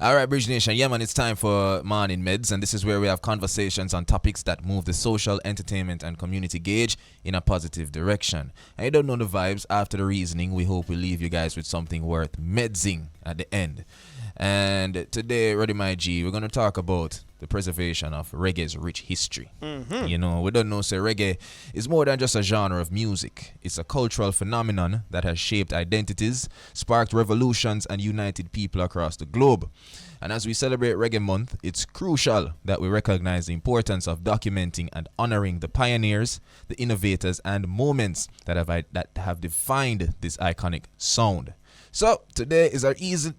All right, Bridge Nation. Yeah, man, it's time for Morning Meds, and this is where we have conversations on topics that move the social, entertainment, and community gauge in a positive direction. And you don't know the vibes after the reasoning. We hope we leave you guys with something worth medsing at the end. And today, Roddy My G, we're going to talk about the preservation of reggae's rich history. You know, we don't know, say reggae is more than just a genre of music. It's a cultural phenomenon that has shaped identities, sparked revolutions, and united people across the globe. And as we celebrate Reggae Month, it's crucial that we recognize the importance of documenting and honoring the pioneers, the innovators, and moments that have defined this iconic sound. So today is our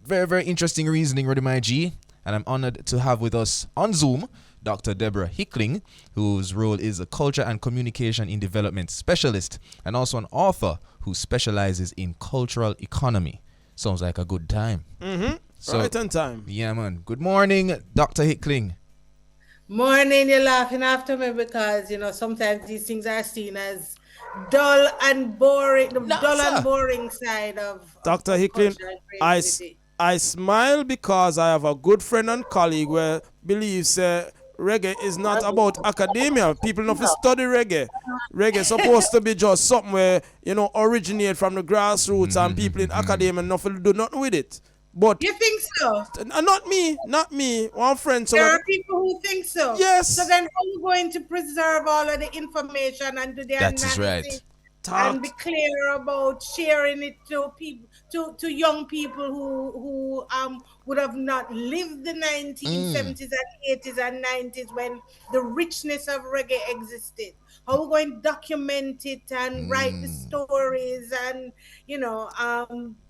very, very interesting reasoning, Roddy My G, and I'm honored to have with us on Zoom Dr. Deborah Hickling, whose role is a culture and communication in development specialist and also an author who specializes in cultural economy. Sounds like a good time. So, Right on time. yeah, man. Good morning, Dr. Hickling. Morning, you're laughing after me because sometimes these things are seen as dull and boring, the No, dull and sir. boring side Dr. of Hickling, culture and I, s- creativity. I smile because I have a good friend and colleague where believes reggae is not about academia. People know to study reggae. Reggae is supposed to be just something where, originate from the grassroots and people in academia nothing do nothing with it. But You think so? not me. One friend, so There that, are people who think so. So yes, then how are you going to preserve all of the information and do the That is analysis right. and be talked. clear about sharing it to people, to young people who would have not lived the 1970s and 80s and 90s when the richness of reggae existed? How we going to document it and write the stories and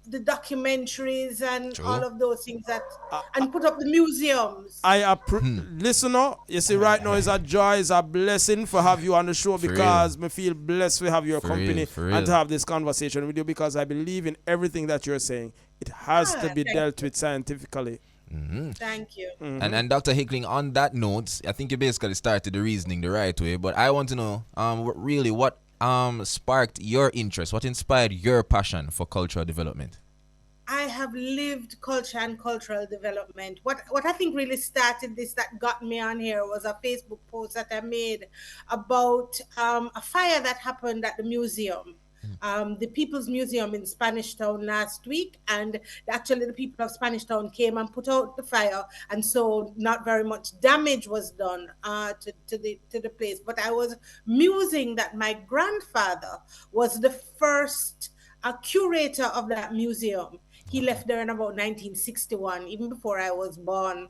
the documentaries and all True. of those things and put up the museums. Listener, you see, right now is a joy, is a blessing for have you on the show For real. because me feel blessed to have your For real. company For and to real. have this conversation with you because I believe in everything that you're saying. It has to be Thank dealt you. with scientifically. Thank you. And Dr. Hickling, on that note, I think you basically started the reasoning the right way, but I want to know, really, what sparked your interest? What inspired your passion for cultural development? I have lived culture and cultural development. What I think really started this, that got me on here, was a Facebook post that I made about a fire that happened at the museum. The People's Museum in Spanish Town last week, and actually the people of Spanish Town came and put out the fire, and so not very much damage was done to the place. But I was musing that my grandfather was the first curator of that museum. He left there in about 1961, even before I was born.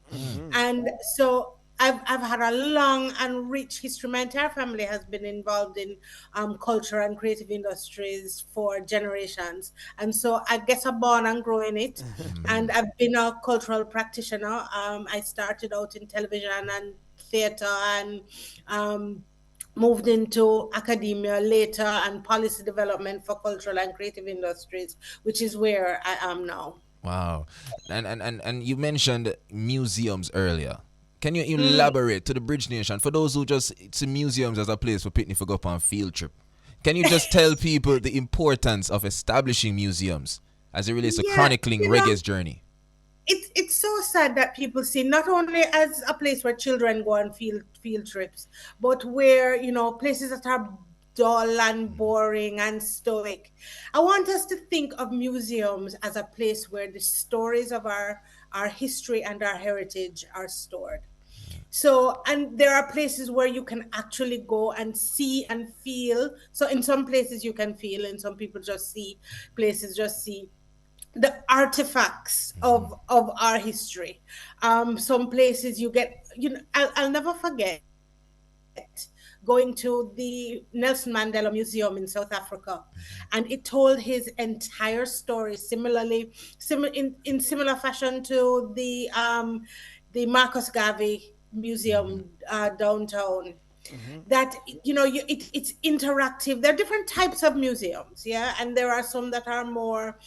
And so I've had a long and rich history. My entire family has been involved in culture and creative industries for generations. And so I guess I'm born and grow in it. And I've been a cultural practitioner. I started out in television and theater and moved into academia later and policy development for cultural and creative industries, which is where I am now. Wow. And you mentioned museums earlier. Can you elaborate to the Bridge Nation for those who just see museums as a place for picnic for go up on field trip? Can you just tell people the importance of establishing museums as it relates to Yeah, chronicling reggae's journey? it's so sad that people see not only as a place where children go on field trips, but where places that are dull and boring and stoic. I want us to think of museums as a place where the stories of our history and our heritage are stored. So, and there are places where you can actually go and see and feel. So in some places you can feel, and some people just see, places just see the artifacts of our history. Some places you get, I'll never forget going to the Nelson Mandela Museum in South Africa, and it told his entire story similarly, in similar fashion to the Marcus Garvey Museum downtown. That it's interactive. There are different types of museums, yeah, and there are some that are more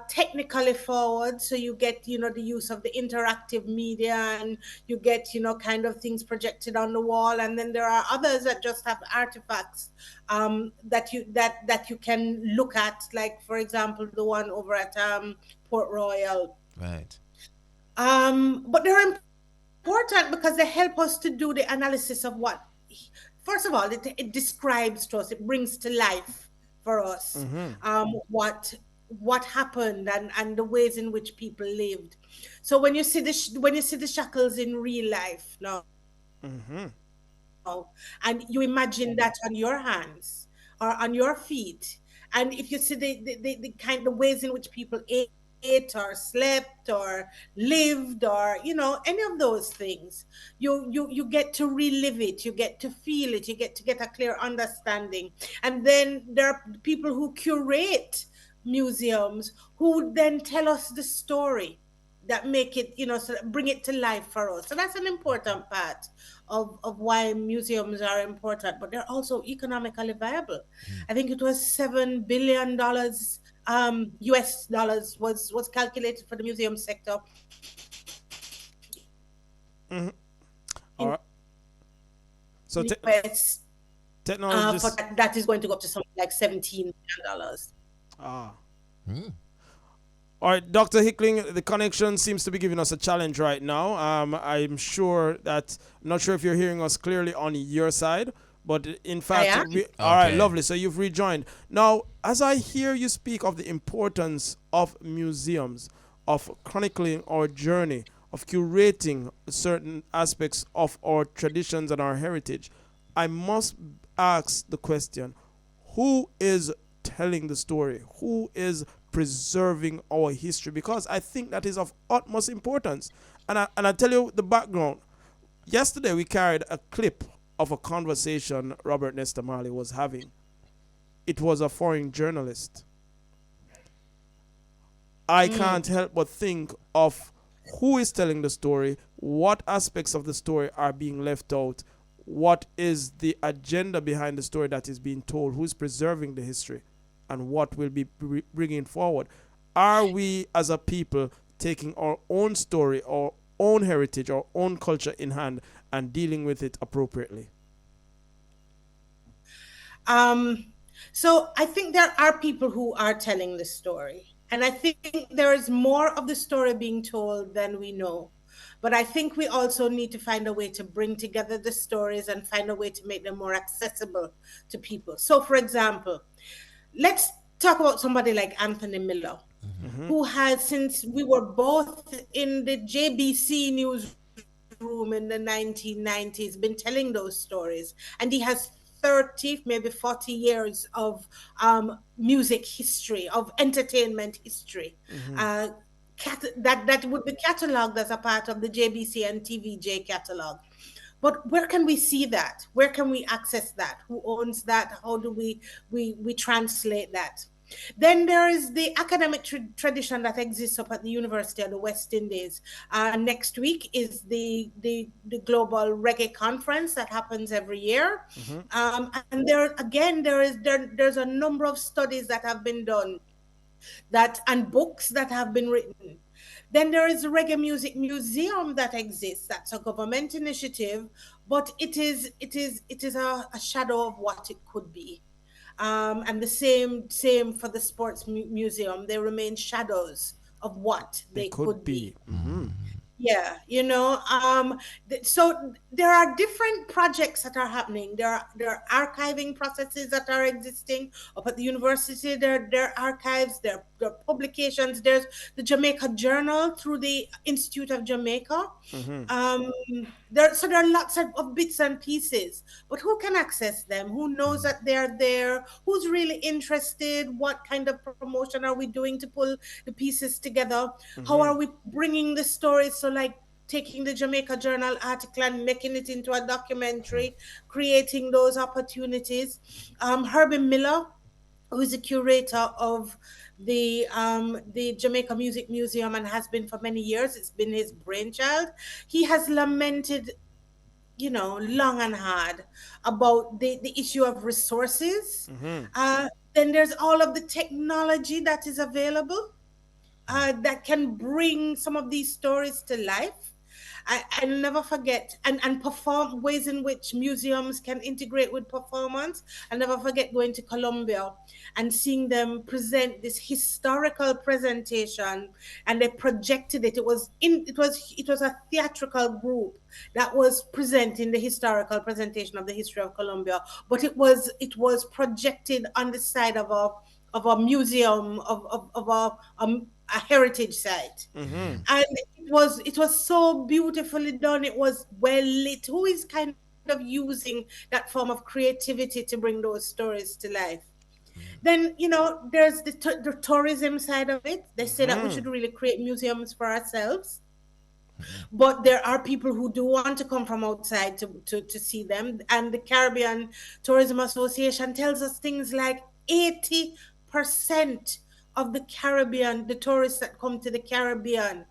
technically forward, so you get the use of the interactive media, and you get kind of things projected on the wall, and then there are others that just have artifacts that you can look at, like for example the one over at Port Royal. Right. But they're important because they help us to do the analysis of what, first of all, it describes to us, it brings to life for us what happened, and the ways in which people lived. So when you see when you see the shackles in real life now, and you imagine that on your hands or on your feet, and if you see the kind the ways in which people ate or slept or lived, or any of those things, you get to relive it, you get to feel it, you get to get a clear understanding. And then there are people who curate museums who then tell us the story that make it, so that bring it to life for us. So that's an important part of why museums are important, but they're also economically viable. I think it was $7 billion, US dollars, was calculated for the museum sector in the US, All right. So for that is going technologists. to go up to something like $17 billion. Ah. All right, Dr. Hickling, the connection seems to be giving us a challenge right now. I'm sure that, I'm not sure if you're hearing us clearly on your side, but in I fact, am. all right, Okay. lovely. So you've rejoined. Now, as I hear you speak of the importance of museums, of chronicling our journey, of curating certain aspects of our traditions and our heritage, I must ask the question, who is telling the story? Who is preserving our history? Because I think that is of utmost importance. And I tell you the background. Yesterday we carried a clip of a conversation Robert Nesta Marley was having. It was a foreign journalist. I can't help but think of who is telling the story, what aspects of the story are being left out, what is the agenda behind the story that is being told, who is preserving the history, and what will be bringing forward. Are we as a people taking our own story, our own heritage, our own culture in hand and dealing with it appropriately? Um, so I think there are people who are telling the story. And I think there is more of the story being told than we know. But I think we also need to find a way to bring together the stories and find a way to make them more accessible to people. So, for example, let's talk about somebody like Anthony Miller, who has, since we were both in the JBC newsroom in the 1990s, been telling those stories. And he has 30, maybe 40 years of music history, of entertainment history. Uh, that would be cataloged as a part of the JBC and TVJ catalog. But where can we see that? Where can we access that? Who owns that? How do we translate that? Then there is the academic tradition that exists up at the University of the West Indies. Next week is the global reggae conference that happens every year, and there again there's a number of studies that have been done, that and books that have been written. Then there is a reggae music museum that exists. That's a government initiative, but it is a shadow of what it could be. And the same for the sports museum. They remain shadows of what They they could could be. be. Yeah, so there are different projects that are happening. There are archiving processes that are existing up at the university. There are archives, there are publications. There's the Jamaica Journal through the Institute of Jamaica. um there are lots of bits and pieces, but who can access them? Who knows that they're there? Who's really interested? What kind of promotion are we doing to pull the pieces together? How are we bringing the stories? So, like, taking the Jamaica Journal article and making it into a documentary, creating those opportunities. Herbie Miller, who is a curator of the Jamaica Music Museum and has been for many years. It's been his brainchild. He has lamented, long and hard about the issue of resources. Then there's all of the technology that is available, that can bring some of these stories to life. I never forget, and perform ways in which museums can integrate with performance. I never forget going to Colombia and seeing them present this historical presentation, and they projected it. It was a theatrical group that was presenting the historical presentation of the history of Colombia, but it was projected on the side of a museum of a heritage site, and it was so beautifully done. It was well lit. Who is kind of using that form of creativity to bring those stories to life? Then, there's the tourism side of it. They say that we should really create museums for ourselves, but there are people who do want to come from outside to see them. And the Caribbean Tourism Association tells us things like 80% of the tourists that come to the Caribbean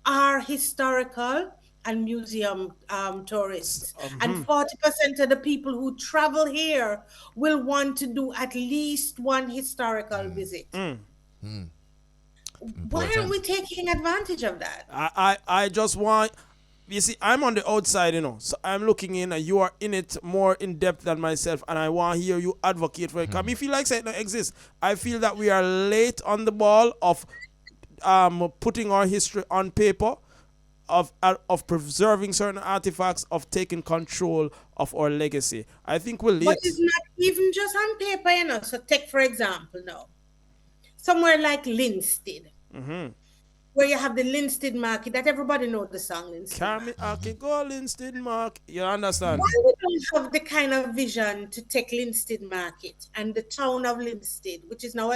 are historical and museum tourists. And 40% of the people who travel here will want to do at least one historical visit. Why aren't we Important. taking advantage of that? I just want, you see, I'm on the outside, so I'm looking in, and you are in it more in depth than myself, and I want to hear you advocate for it. Because me feel like it don't exist. I feel that we are late on the ball of putting our history on paper, of preserving certain artifacts, of taking control of our legacy. I think we're But late. it's not even just on paper, So take, for example, now, somewhere like Linstead, where you have the Linstead market that everybody knows the song Linstead Carry me, market. I can go Linstead Mark. You understand? Why we don't have the kind of vision to take Linstead Market and the town of Linstead, which is now,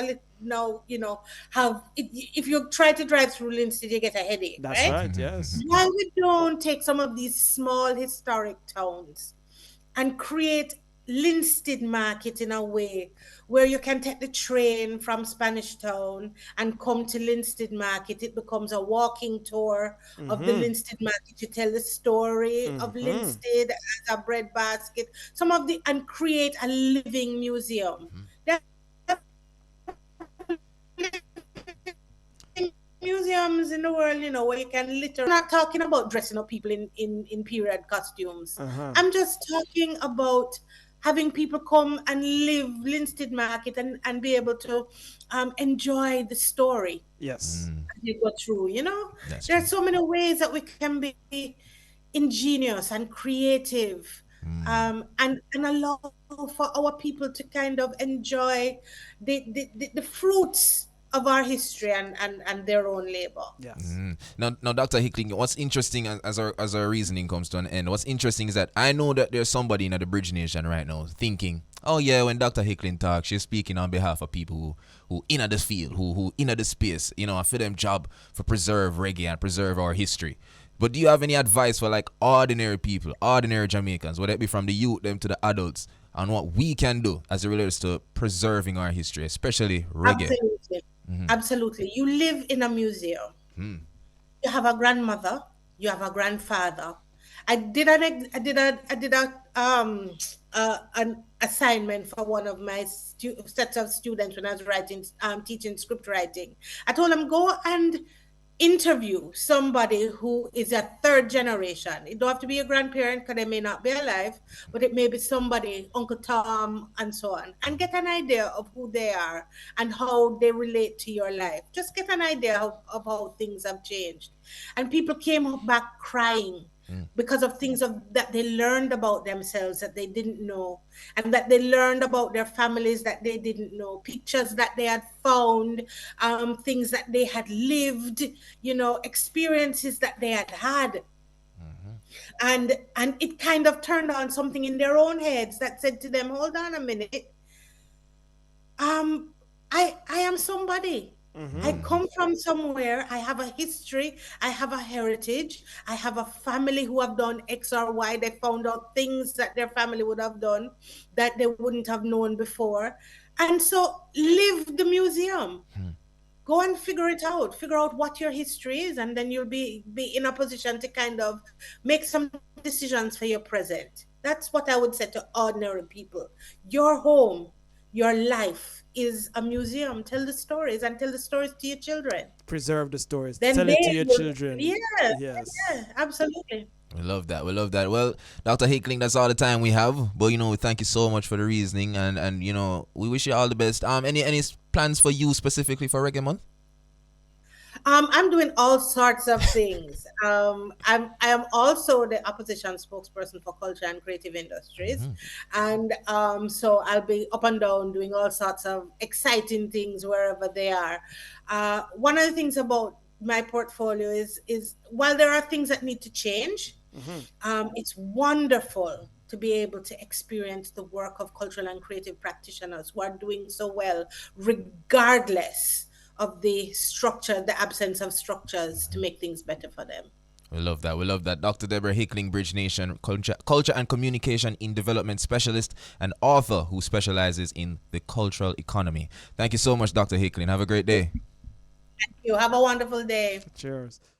have it, if you try to drive through Linstead, you get a headache, That's right? right. Yes. Why we don't take some of these small historic towns and create Linstead Market in a way where you can take the train from Spanish Town and come to Linstead Market. It becomes a walking tour of the Linstead Market. You tell the story of Linstead as a bread basket, and create a living museum. There are museums in the world, where you can literally. I'm not talking about dressing up people in period costumes. I'm just talking about having people come and live Linstead Market and be able to enjoy the story Yes. as you go through. That's There are true. so many ways that we can be ingenious and creative, and allow for our people to kind of enjoy the fruits of our history and their own labor. Yes. Now, Dr. Hickling, what's interesting as our reasoning comes to an end, what's interesting is that I know that there's somebody in the Bridge Nation right now thinking, oh yeah, when Dr. Hickling talks, she's speaking on behalf of people who in the field, who in the space, for them job for preserve reggae and preserve our history. But do you have any advice for like ordinary people, ordinary Jamaicans, whether it be from the youth them to the adults, on what we can do as it relates to preserving our history, especially reggae? Absolutely. Absolutely. You live in a museum. You have a grandmother, you have a grandfather. An assignment for one of my sets of students when I was teaching script writing. I told them, go and interview somebody who is a third generation. It don't have to be a grandparent because they may not be alive, but it may be somebody, Uncle Tom, and so on, and get an idea of who they are and how they relate to your life. Just get an idea of how things have changed. And people came back crying because of things that they learned about themselves that they didn't know, and that they learned about their families that they didn't know, pictures that they had found, things that they had lived, experiences that they had had. And it kind of turned on something in their own heads that said to them, hold on a minute, um I am somebody. I come from somewhere. I have a history. I have a heritage. I have a family who have done X or Y. They found out things that their family would have done that they wouldn't have known before. And so live the museum. Go and figure it out. Figure out what your history is, and then you'll be in a position to kind of make some decisions for your present. That's what I would say to ordinary people. Your home, your life is a museum. Tell the stories and tell the stories to your children. Preserve the stories. Then Tell it to they your will, children. yeah, Yes. yeah, absolutely. We love that. We love that. Well, Dr. Hickling, that's all the time we have. But we thank you so much for the reasoning, and we wish you all the best. Any plans for you specifically for Reggae Month? I'm doing all sorts of things. I am also the opposition spokesperson for culture and creative industries, and so I'll be up and down doing all sorts of exciting things wherever they are. One of the things about my portfolio is while there are things that need to change, it's wonderful to be able to experience the work of cultural and creative practitioners who are doing so well, regardless of the structure, the absence of structures to make things better for them. We love that. We love that. Dr. Deborah Hickling, Bridge Nation culture and communication in development specialist and author who specializes in the cultural economy. Thank you so much, Dr. Hickling. Have a great day. You have a wonderful day. Cheers.